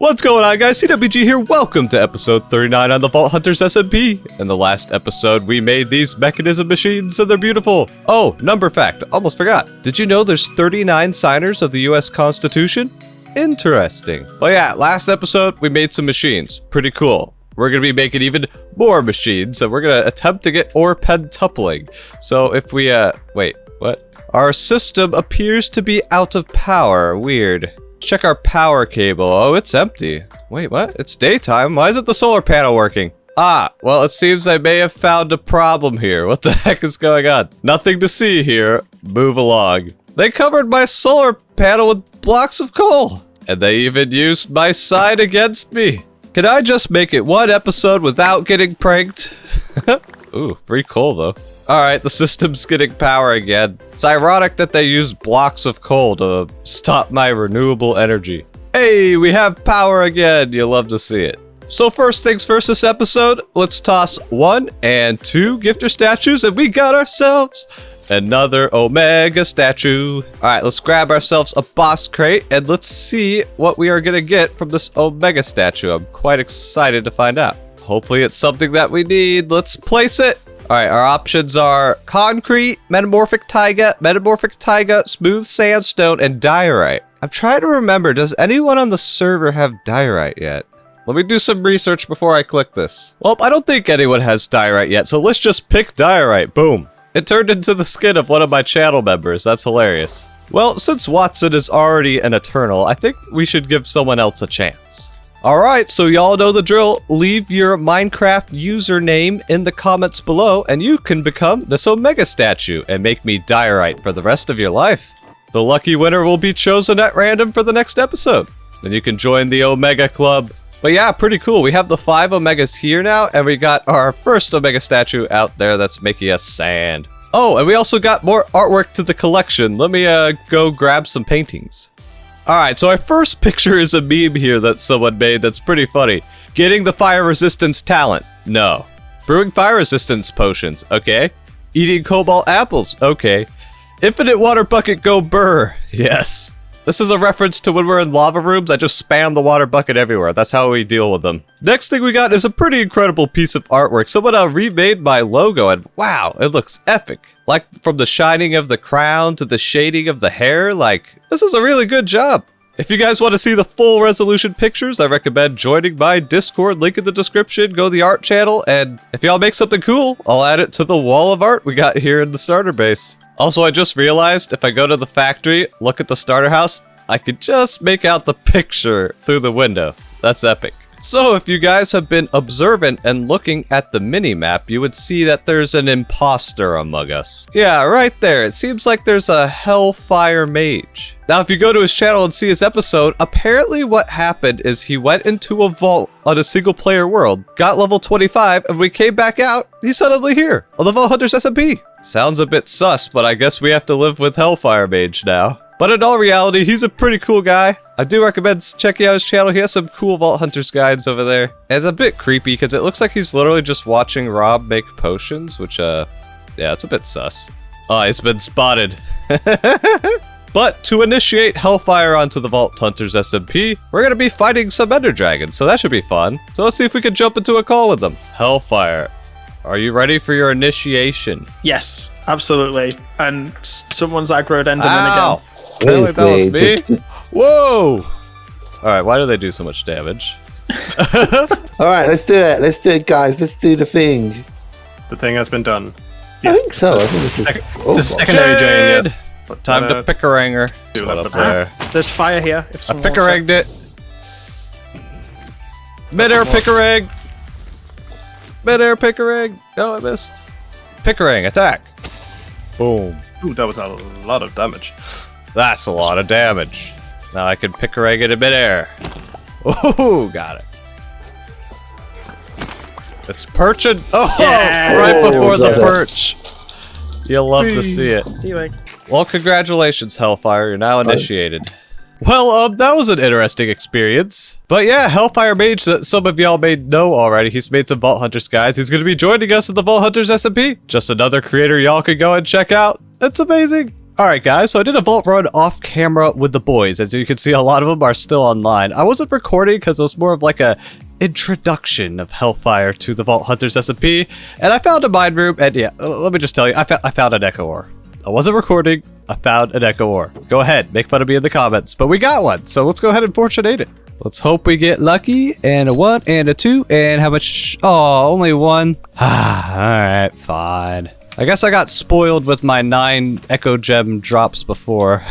What's going on, guys? CWG here. Welcome to episode 39 on the Vault Hunters SMP. In the last episode, we made these mechanism machines and they're beautiful. Oh, number fact, almost forgot. Did you know there's 39 signers of the US Constitution? Interesting. Well, yeah, last episode, we made some machines. Pretty cool. We're going to be making even more machines, and we're going to attempt to get ore pentupling. So if we, wait, what? Our system appears to be out of power. Weird. Check our power cable. Oh, it's empty. Wait, what? It's daytime. Why isn't the solar panel working? Ah, well, it seems I may have found a problem here. What the heck is going on? Nothing to see here. Move along. They covered my solar panel with blocks of coal. And they even used my sign against me. Can I just make it one episode without getting pranked? Ooh, free coal though. Alright, the system's getting power again. It's ironic that they use blocks of coal to stop my renewable energy. Hey, we have power again. You'll love to see it. So first things first this episode, let's toss 1 and 2 gifter statues and we got ourselves another Omega statue. Alright, let's grab ourselves a boss crate and let's see what we are gonna get from this Omega statue. I'm quite excited to find out. Hopefully it's something that we need. Let's place it. Alright, our options are concrete, metamorphic taiga, smooth sandstone, and diorite. I'm trying to remember, does anyone on the server have diorite yet? Let me do some research before I click this. Well, I don't think anyone has diorite yet, so let's just pick diorite. Boom. It turned into the skin of one of my channel members. That's hilarious. Well, since Watson is already an Eternal, I think we should give someone else a chance. Alright, so y'all know the drill. Leave your Minecraft username in the comments below, and you can become this Omega statue and make me diorite for the rest of your life. The lucky winner will be chosen at random for the next episode. Then you can join the Omega Club. But yeah, pretty cool. We have the 5 Omegas here now, and we got our first Omega statue out there that's making us sand. Oh, and we also got more artwork to the collection. Let me go grab some paintings. Alright, so our first picture is a meme here that someone made that's pretty funny. Getting the fire resistance talent. No. Brewing fire resistance potions. Okay. Eating cobalt apples. Okay. Infinite water bucket go burr. Yes. This is a reference to when we're in lava rooms, I just spam the water bucket everywhere. That's how we deal with them. Next thing we got is a pretty incredible piece of artwork. Someone remade my logo and wow, it looks epic. Like from the shining of the crown to the shading of the hair, like this is a really good job. If you guys want to see the full resolution pictures, I recommend joining my Discord, link in the description, go to the art channel, and if y'all make something cool, I'll add it to the wall of art we got here in the starter base. Also, I just realized if I go to the factory, look at the starter house, I could just make out the picture through the window. That's epic. So if you guys have been observant and looking at the mini-map, you would see that there's an imposter among us. Yeah, right there. It seems like there's a Hellfire Mage. Now, if you go to his channel and see his episode, apparently what happened is he went into a vault on a single-player world, got level 25, and when we came back out, he's suddenly here on the Vault Hunters SMP. Sounds a bit sus, but I guess we have to live with Hellfire Mage now. But in all reality, he's a pretty cool guy. I do recommend checking out his channel. He has some cool Vault Hunters guides over there. And it's a bit creepy because it looks like he's literally just watching Rob make potions, which, yeah, it's a bit sus. Oh, he's been spotted. But to initiate Hellfire onto the Vault Hunters SMP, we're gonna be fighting some Ender Dragons, so that should be fun. So let's see if we can jump into a call with them. Hellfire. Are you ready for your initiation? Yes, absolutely. And someone's aggroed Enderman again. Please, that was me. Just... Whoa! Alright, why do they do so much damage? Alright, let's do it. Let's do it, guys. Let's do the thing. The thing has been done. Yeah. I think so. I think this is... It's a secondary drain, yeah. Time to pickeranger. Do what up there? There's fire here. If I pickeranged it. Mid-air pickerang. Mid-air pickerang. Oh, I missed. Pickerang, attack. Boom. Ooh, that was a lot of damage. That's a lot of damage. Now I can pickerang it in midair. Ooh, got it. It's perching. Oh, yeah. Right before the perch. You'll love to see it. Well, congratulations, Hellfire. You're now initiated. Well, that was an interesting experience. But yeah, Hellfire Mage, some of y'all may know already. He's made some Vault Hunters guys. He's going to be joining us in the Vault Hunters SMP. Just another creator y'all can go and check out. It's amazing. Alright guys, so I did a vault run off camera with the boys. As you can see, a lot of them are still online. I wasn't recording because it was more of like a introduction of Hellfire to the Vault Hunters SMP, and I found a mine room, and yeah, let me just tell you, I found an echo ore. I wasn't recording, I found an echo ore. Go ahead, make fun of me in the comments, but we got one, so let's go ahead and fortunate it. Let's hope we get lucky, and a 1, and a 2, and how much? Oh, only 1. Alright, fine. I guess I got spoiled with my 9 echo gem drops before.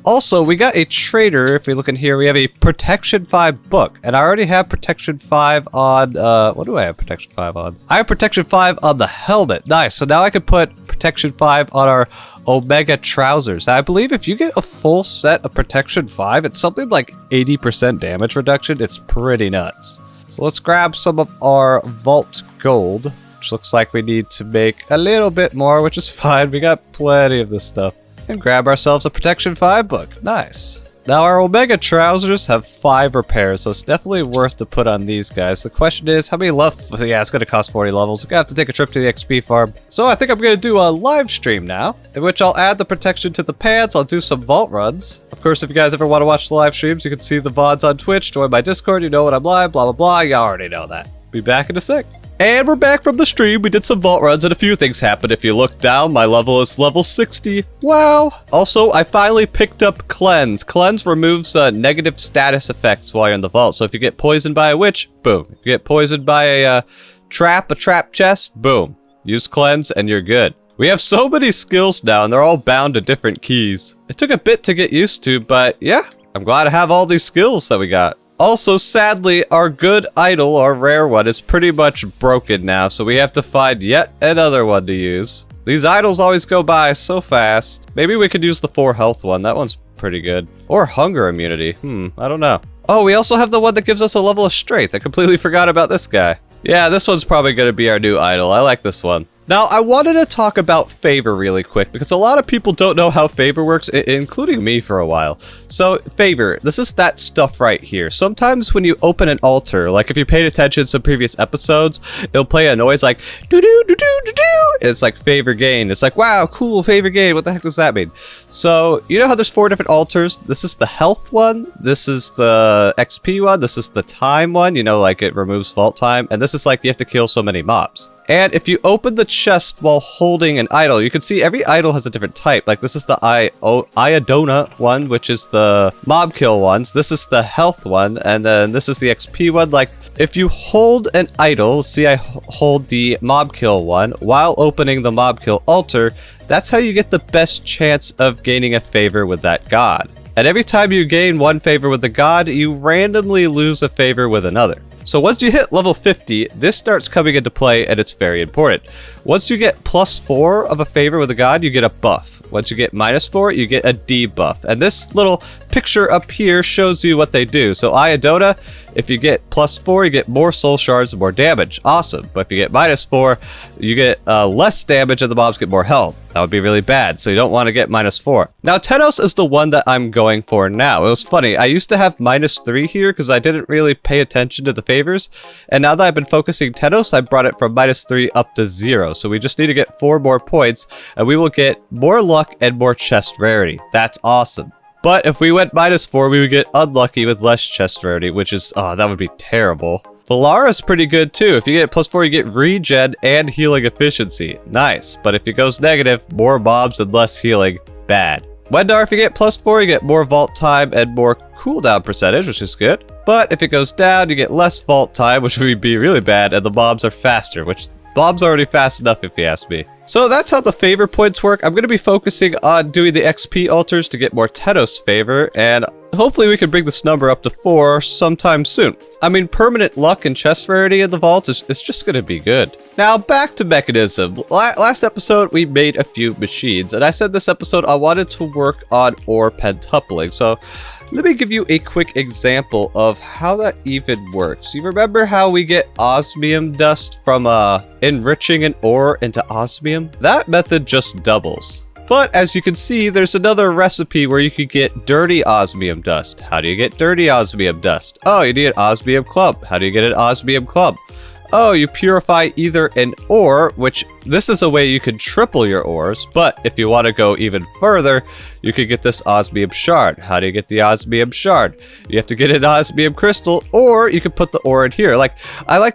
Also, we got a trader. If we look in here, we have a Protection 5 book. And I already have Protection 5 on, what do I have Protection 5 on? I have Protection 5 on the helmet. Nice. So now I can put Protection 5 on our Omega trousers. Now, I believe if you get a full set of Protection 5, it's something like 80% damage reduction. It's pretty nuts. So let's grab some of our Vault Gold, which looks like we need to make a little bit more, which is fine. We got plenty of this stuff. And grab ourselves a Protection 5 book. Nice. Now our Omega trousers have 5 repairs, so it's definitely worth to put on these guys. The question is, how many levels? Yeah, it's going to cost 40 levels. We're going to have to take a trip to the XP farm. So I think I'm going to do a live stream now, in which I'll add the protection to the pants. I'll do some vault runs. Of course, if you guys ever want to watch the live streams, you can see the VODs on Twitch. Join my Discord. You know when I'm live, blah, blah, blah. You already know that. Be back in a sec. And we're back from the stream. We did some vault runs and a few things happened. If you look down, my level is level 60. Wow. Also, I finally picked up Cleanse. Cleanse removes negative status effects while you're in the vault. So if you get poisoned by a witch, boom. If you get poisoned by a trap chest, boom. Use Cleanse and you're good. We have so many skills now and they're all bound to different keys. It took a bit to get used to, but yeah, I'm glad to have all these skills that we got. Also, sadly, our good idol, our rare one, is pretty much broken now, so we have to find yet another one to use. These idols always go by so fast. Maybe we could use the 4 health one. That one's pretty good. Or hunger immunity. I don't know. Oh, we also have the one that gives us a level of strength. I completely forgot about this guy. Yeah, this one's probably going to be our new idol. I like this one. Now, I wanted to talk about favor really quick because a lot of people don't know how favor works, including me for a while. So, favor, this is that stuff right here. Sometimes when you open an altar, like if you paid attention to some previous episodes, it'll play a noise like doo-doo-doo-doo-doo-doo. It's like favor gain. It's like, wow, cool, favor gain. What the heck does that mean? So, you know how there's 4 different altars? This is the health one. This is the XP one. This is the time one. You know, like it removes vault time. And this is like you have to kill so many mobs. And if you open the chest while holding an idol, you can see every idol has a different type. Like this is the Iodona one, which is the mob kill ones. This is the health one, and then this is the XP one. Like if you hold an idol, see I hold the mob kill one while opening the mob kill altar, that's how you get the best chance of gaining a favor with that god. And every time you gain one favor with the god, you randomly lose a favor with another. So once you hit level 50, this starts coming into play and it's very important. Once you get +4 of a favor with a god, you get a buff. Once you get -4, you get a debuff. And this little picture up here shows you what they do. So Iodona, if you get +4, you get more soul shards and more damage. Awesome. But if you get -4, you get less damage and the mobs get more health. That would be really bad, so you don't want to get -4. Now, Tenos is the one that I'm going for now. It was funny. I used to have -3 here because I didn't really pay attention to the favors. And now that I've been focusing Tenos, I brought it from -3 up to 0. So we just need to get 4 more points and we will get more luck and more chest rarity. That's awesome. But if we went -4, we would get unlucky with less chest rarity, which is, oh, that would be terrible. Valara's pretty good too. If you get +4, you get regen and healing efficiency. Nice. But if it goes negative, more mobs and less healing. Bad. Wendar, if you get +4, you get more vault time and more cooldown percentage, which is good. But if it goes down, you get less vault time, which would be really bad, and the mobs are faster, which mobs are already fast enough if you ask me. So that's how the favor points work. I'm going to be focusing on doing the XP altars to get more Tenos favor, and hopefully we can bring this number up to 4 sometime soon. I mean, permanent luck and chest rarity in the vault is just going to be good. Now, back to mechanism. Last episode, we made a few machines, and I said this episode I wanted to work on ore pentupling, so let me give you a quick example of how that even works. You remember how we get osmium dust from enriching an ore into osmium? That method just doubles. But as you can see, there's another recipe where you could get dirty osmium dust. How do you get dirty osmium dust? Oh, you need an osmium clump. How do you get an osmium clump? Oh, you purify either an ore, which this is a way you can triple your ores, but if you want to go even further, you could get this osmium shard. How do you get the osmium shard? You have to get an osmium crystal, or you could put the ore in here. Like,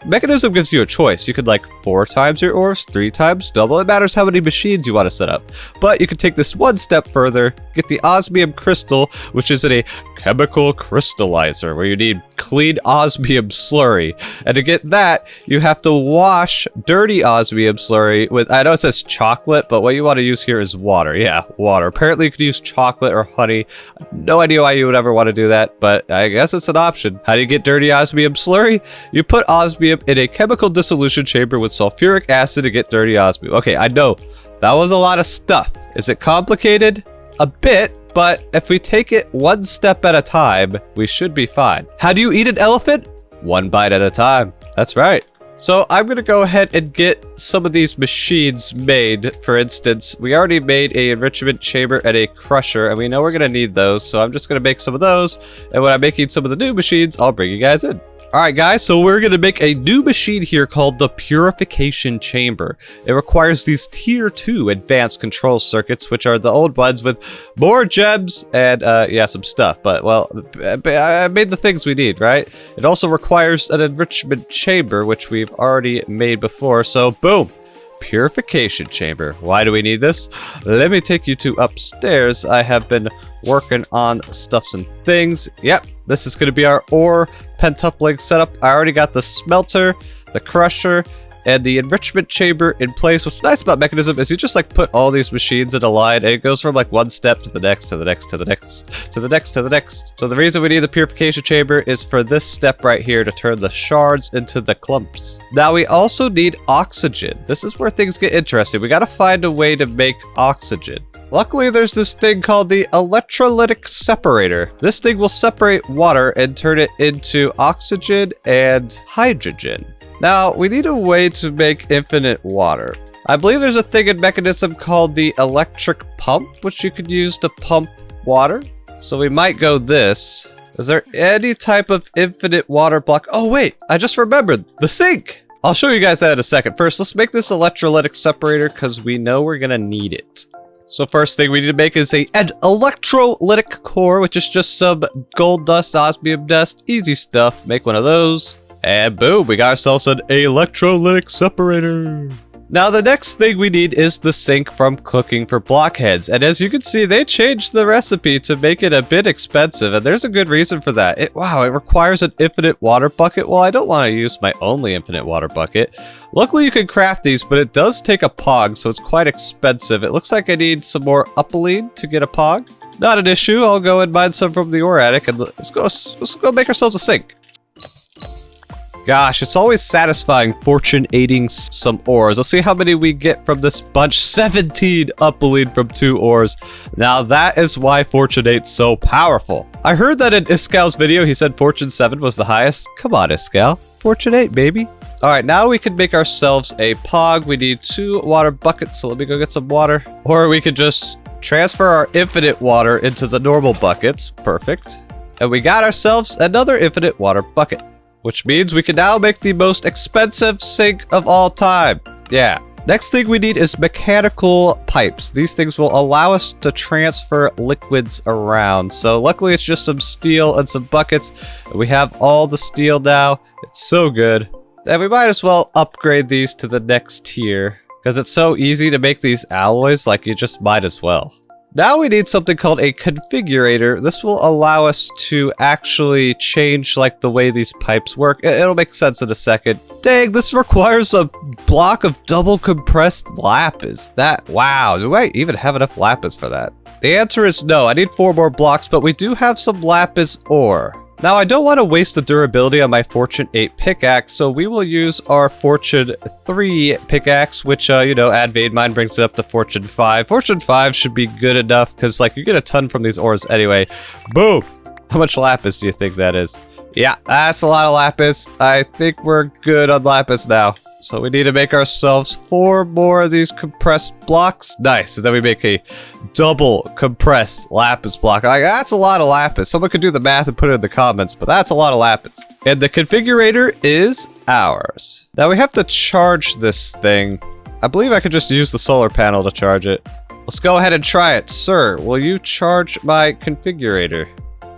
Mechanism gives you a choice. You could like 4 times your ores, 3 times, double. It matters how many machines you want to set up. But you can take this one step further, get the osmium crystal, which is in a chemical crystallizer, where you need clean osmium slurry. And to get that, you have to wash dirty osmium slurry with, I know it says chocolate, but what you want to use here is water. Yeah, water. Apparently you could use chocolate or honey. No idea why you would ever want to do that, but I guess it's an option. How do you get dirty osmium slurry? You put osmium in a chemical dissolution chamber with sulfuric acid to get dirty osmium. Okay, I know that was a lot of stuff. Is it complicated? A bit. But if we take it one step at a time, we should be fine. How do you eat an elephant? One bite at a time. That's right. So I'm gonna go ahead and get some of these machines made. For instance, we already made a enrichment chamber and a crusher, and we know we're gonna need those. So I'm just gonna make some of those. And when I'm making some of the new machines, I'll bring you guys in. Alright guys, so we're going to make a new machine here called the Purification Chamber. It requires these tier 2 advanced control circuits, which are the old ones with more gems and yeah, some stuff. But well, I made the things we need, right? It also requires an enrichment chamber, which we've already made before, so boom! Purification chamber. Why do we need this? Let me take you to upstairs. I have been working on stuffs and things. Yep, this is going to be our ore pentupling setup. I already got the smelter, the crusher, and the enrichment chamber in place. What's nice about Mechanism is you just like put all these machines in a line, and it goes from like one step to the next, to the next, to the next, to the next, to the next. So the reason we need the purification chamber is for this step right here to turn the shards into the clumps. Now we also need oxygen. This is where things get interesting. We got to find a way to make oxygen. Luckily, there's this thing called the electrolytic separator. This thing will separate water and turn it into oxygen and hydrogen. Now, we need a way to make infinite water. I believe there's a thing in Mechanism called the electric pump, which you could use to pump water. So we might go this. Is there any type of infinite water block? Oh wait, I just remembered, the sink! I'll show you guys that in a second. First, let's make this electrolytic separator because we know we're gonna need it. So first thing we need to make is an electrolytic core, which is just some gold dust, osmium dust, easy stuff. Make one of those. And boom, we got ourselves an electrolytic separator. Now the next thing we need is the sink from cooking for blockheads. And as you can see, they changed the recipe to make it a bit expensive. And there's a good reason for that. Wow, it requires an infinite water bucket. Well, I don't want to use my only infinite water bucket. Luckily you can craft these, but it does take a pog, so it's quite expensive. It looks like I need some more upaline to get a pog. Not an issue, I'll go and mine some from the ore attic and let's go make ourselves a sink. Gosh, it's always satisfying fortune-aiding some ores. Let's see how many we get from this bunch. 17 upaline from 2 ores. Now that is why Fortune 8's so powerful. I heard that in Iscal's video he said Fortune 7 was the highest. Come on, Iscal. Fortune 8, baby. Alright, now we can make ourselves a pog. We need 2 water buckets, so let me go get some water. Or we could just transfer our infinite water into the normal buckets. Perfect. And we got ourselves another infinite water bucket. Which means we can now make the most expensive sink of all time. Yeah. Next thing we need is mechanical pipes. These things will allow us to transfer liquids around. So luckily it's just some steel and some buckets. We have all the steel now. It's so good. And we might as well upgrade these to the next tier. Because it's so easy to make these alloys, like you just might as well. Now we need something called a configurator. This will allow us to actually change like the way these pipes work. It'll make sense in a second. Dang, this requires a block of double compressed lapis. Wow, do I even have enough lapis for that? The answer is no, I need 4 more blocks, but we do have some lapis ore. Now, I don't want to waste the durability on my Fortune 8 pickaxe, so we will use our Fortune 3 pickaxe, which, you know, add Vein Mine brings it up to Fortune 5. Fortune 5 should be good enough, because, like, you get a ton from these ores anyway. Boom! How much lapis do you think that is? Yeah, that's a lot of lapis. I think we're good on lapis now. So we need to make ourselves 4 more of these compressed blocks. Nice. And then we make a double compressed lapis block. Like, that's a lot of lapis. Someone could do the math and put it in the comments, but that's a lot of lapis. And the configurator is ours. Now we have to charge this thing. I believe I could just use the solar panel to charge it. Let's go ahead and try it. Sir, will you charge my configurator?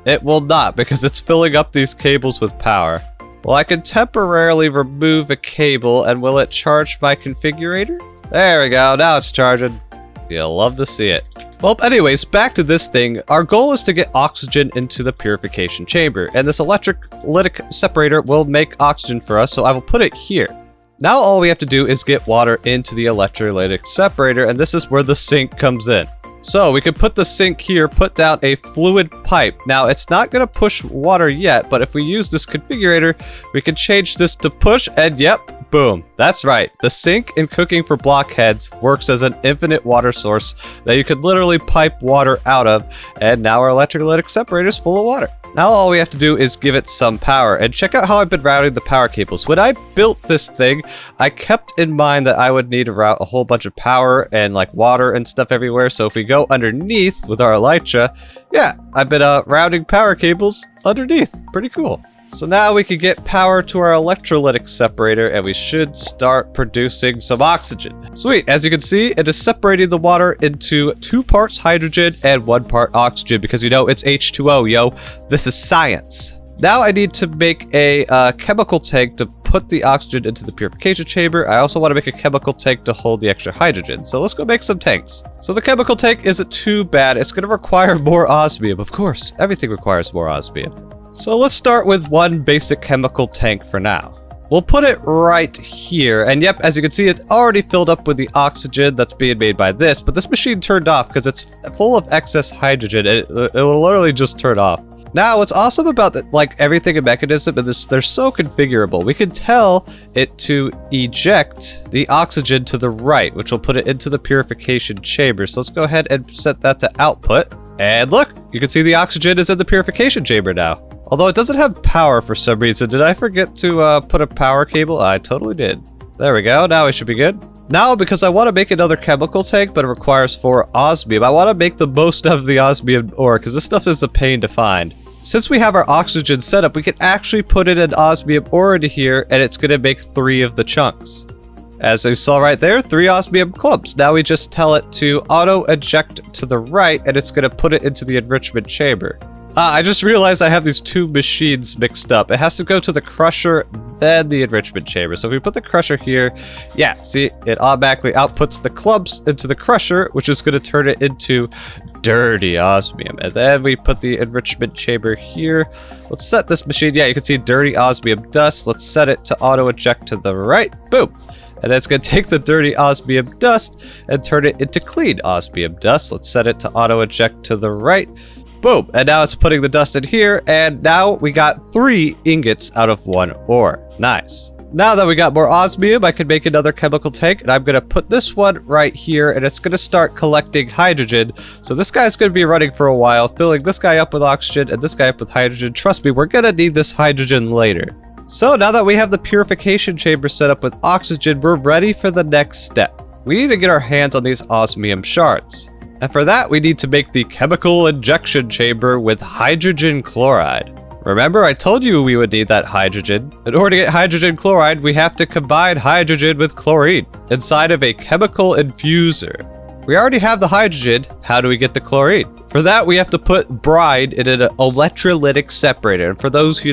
It will not, because it's filling up these cables with power. Well, I can temporarily remove a cable, and will it charge my configurator? There we go, now it's charging. You'll love to see it. Well, anyways, back to this thing. Our goal is to get oxygen into the purification chamber, and this electrolytic separator will make oxygen for us, so I will put it here. Now all we have to do is get water into the electrolytic separator, and this is where the sink comes in. So we can put the sink here, put down a fluid pipe. Now it's not going to push water yet, but if we use this configurator, we can change this to push, and yep, boom. That's right. The sink in cooking for blockheads works as an infinite water source that you could literally pipe water out of, and now our electrolytic separator is full of water. Now all we have to do is give it some power, and check out how I've been routing the power cables. When I built this thing, I kept in mind that I would need to route a whole bunch of power and like water and stuff everywhere, so if we go underneath with our elytra, yeah, I've been routing power cables underneath. Pretty cool. So now we can get power to our electrolytic separator, and we should start producing some oxygen. Sweet, as you can see, it is separating the water into 2 parts hydrogen and 1 part oxygen, because you know it's H2O, yo. This is science. Now I need to make a chemical tank to put the oxygen into the purification chamber. I also want to make a chemical tank to hold the extra hydrogen. So let's go make some tanks. So the chemical tank isn't too bad. It's going to require more osmium. Of course, everything requires more osmium. So let's start with 1 basic chemical tank for now. We'll put it right here, and yep, as you can see, it's already filled up with the oxygen that's being made by this, but this machine turned off because it's full of excess hydrogen, and it will literally just turn off. Now, what's awesome about everything in Mechanism is they're so configurable. We can tell it to eject the oxygen to the right, which will put it into the purification chamber. So let's go ahead and set that to output. And look, you can see the oxygen is in the purification chamber now. Although it doesn't have power for some reason. Did I forget to put a power cable? I totally did. There we go. Now we should be good. Now, because I want to make another chemical tank, but it requires 4 osmium, I want to make the most of the osmium ore, because this stuff is a pain to find. Since we have our oxygen set up, we can actually put in an osmium ore into here, and it's going to make 3 of the chunks. As you saw right there, 3 osmium clumps. Now we just tell it to auto-eject to the right, and it's going to put it into the enrichment chamber. I just realized I have these 2 machines mixed up. It has to go to the crusher, then the enrichment chamber. So if we put the crusher here, yeah, see, it automatically outputs the clumps into the crusher, which is going to turn it into dirty osmium. And then we put the enrichment chamber here. Let's set this machine. Yeah, you can see dirty osmium dust. Let's set it to auto-eject to the right. Boom. And then it's going to take the dirty osmium dust and turn it into clean osmium dust. Let's set it to auto-eject to the right. Boom, and now it's putting the dust in here, and now we got 3 ingots out of 1 ore. Nice. Now that we got more osmium, I can make another chemical tank, and I'm going to put this one right here, and it's going to start collecting hydrogen. So this guy's going to be running for a while, filling this guy up with oxygen and this guy up with hydrogen. Trust me, we're going to need this hydrogen later. So now that we have the purification chamber set up with oxygen, we're ready for the next step. We need to get our hands on these osmium shards. And for that, we need to make the chemical injection chamber with hydrogen chloride. Remember, I told you we would need that hydrogen. In order to get hydrogen chloride, we have to combine hydrogen with chlorine inside of a chemical infuser. We already have the hydrogen. How do we get the chlorine? For that, we have to put brine in an electrolytic separator. And for those who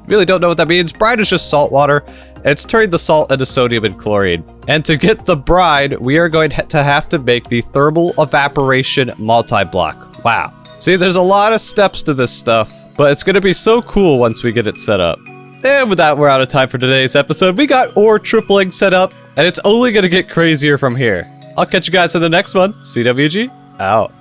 really don't know what that means, brine is just salt water, and it's turning the salt into sodium and chlorine. And to get the brine, we are going to have to make the thermal evaporation multi-block. Wow. See, there's a lot of steps to this stuff, but it's going to be so cool once we get it set up. And with that, we're out of time for today's episode. We got ore tripling set up, and it's only going to get crazier from here. I'll catch you guys in the next one. CWG, out.